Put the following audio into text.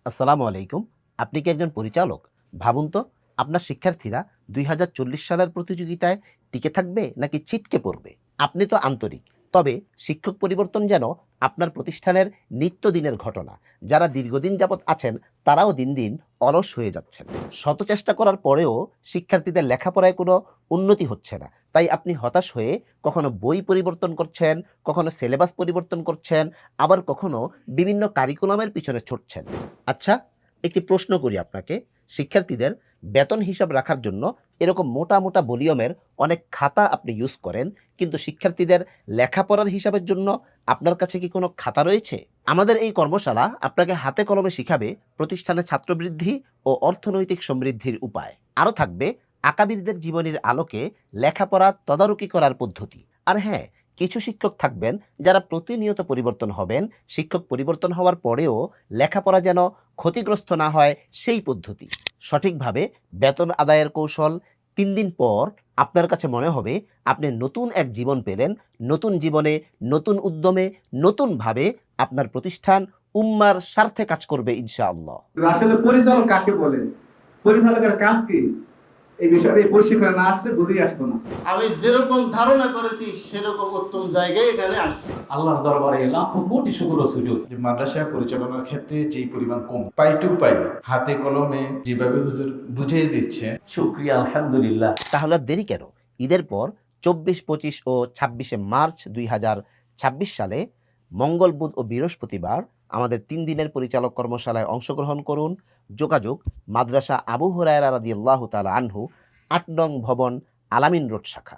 আসসালামু আলাইকুম। আপনি কি একজন পরিচালক? ভাবুন তো, আপনার শিক্ষার্থীরা ২০৪০ সালের প্রতিযোগিতায় টিকে থাকবে নাকি ছিটকে পড়বে? আপনি তো আন্তরিক। তবে শিক্ষক পরিবর্তন যেন আপনার প্রতিষ্ঠানের নিত্যদিনের ঘটনা। যারা দীর্ঘদিন যাবৎ আছেন, তারাও দিন, দিন অলস হয়ে যাচ্ছেন। শত চেষ্টা করার পরেও শিক্ষার্থীদের লেখাপড়ায় কোনো উন্নতি হচ্ছে না। তাই আপনি হতাশ হয়ে কখনো বই পরিবর্তন করছেন, কখনো সিলেবাস পরিবর্তন করছেন, আবার কখনো বিভিন্ন কারিকুলামের পিছনে ছুটছেন। আচ্ছা, একটি প্রশ্ন করি আপনাকে। শিক্ষার্থীদের বেতন হিসাব রাখার জন্য এরকম মোটা, মোটা ভলিউমের অনেক খাতা আপনি ইউজ করেন। কিন্তু শিক্ষার্থীদের লেখাপড়ার হিসাবের জন্য আপনার কাছে কি কোনো খাতা রয়েছে? আমাদের এই কর্মশালা আপনাকে হাতে কলমে শিখাবে প্রতিষ্ঠানের ছাত্রবৃদ্ধি ও অর্থনৈতিক সমৃদ্ধির উপায়। আরও থাকবে আকাবিরদের জীবনের আলোকে লেখাপড়া তদারকি করার পদ্ধতি। আর হ্যাঁ, কিছু শিক্ষক থাকবেন যারা প্রতিনিয়ত পরিবর্তন হবেন। শিক্ষক পরিবর্তন হওয়ার পরেও লেখাপড়া যেন ক্ষতিগ্রস্ত না হয় সেই পদ্ধতি। সঠিকভাবে বেতন আদায়ের কৌশল। ৩ দিন পর আপনার কাছে মনে হবে আপনি নতুন এক জীবন পেলেন। নতুন জীবনে, নতুন উদ্যমে, নতুনভাবে আপনার প্রতিষ্ঠান উম্মার স্বার্থে কাজ করবে ইনশাআল্লাহ। আসলে পরিচালক কাকে বলে, পরিচালকের কাজ কি, এই বিষয়ে এই প্রশিক্ষণে না আসলে বুঝেই আসতো না। আমি যেরকম ধারণা করেছি সেরকম উত্তম জায়গায় এখানে আসছি। আল্লাহর দরবারে লাখো কোটি শুকর ও সুজুদ। যে মাদ্রাসা পরিচালনার ক্ষেত্রে যেই পরিমাণ কম, পাই টু পাই হাতে কলমে যেভাবে হুজুর বুঝিয়ে দিচ্ছে, শুকরিয়া আলহামদুলিল্লাহ। তাহলে আর দেরি কেন? ঈদের পর ২৪, ২৫ ও ২৬শে মার্চ ২০২৬ সালে মঙ্গল, বুধ ও বৃহস্পতিবার আমাদের ৩ দিনের পরিচালক কর্মশালায় অংশগ্রহণ করুন। যোগাযোগ মাদ্রাসা আবু হুরায়রা রাদিয়াল্লাহু তাআলা আনহু, ৮ নং ভবন, আলামিন রোড শাখা।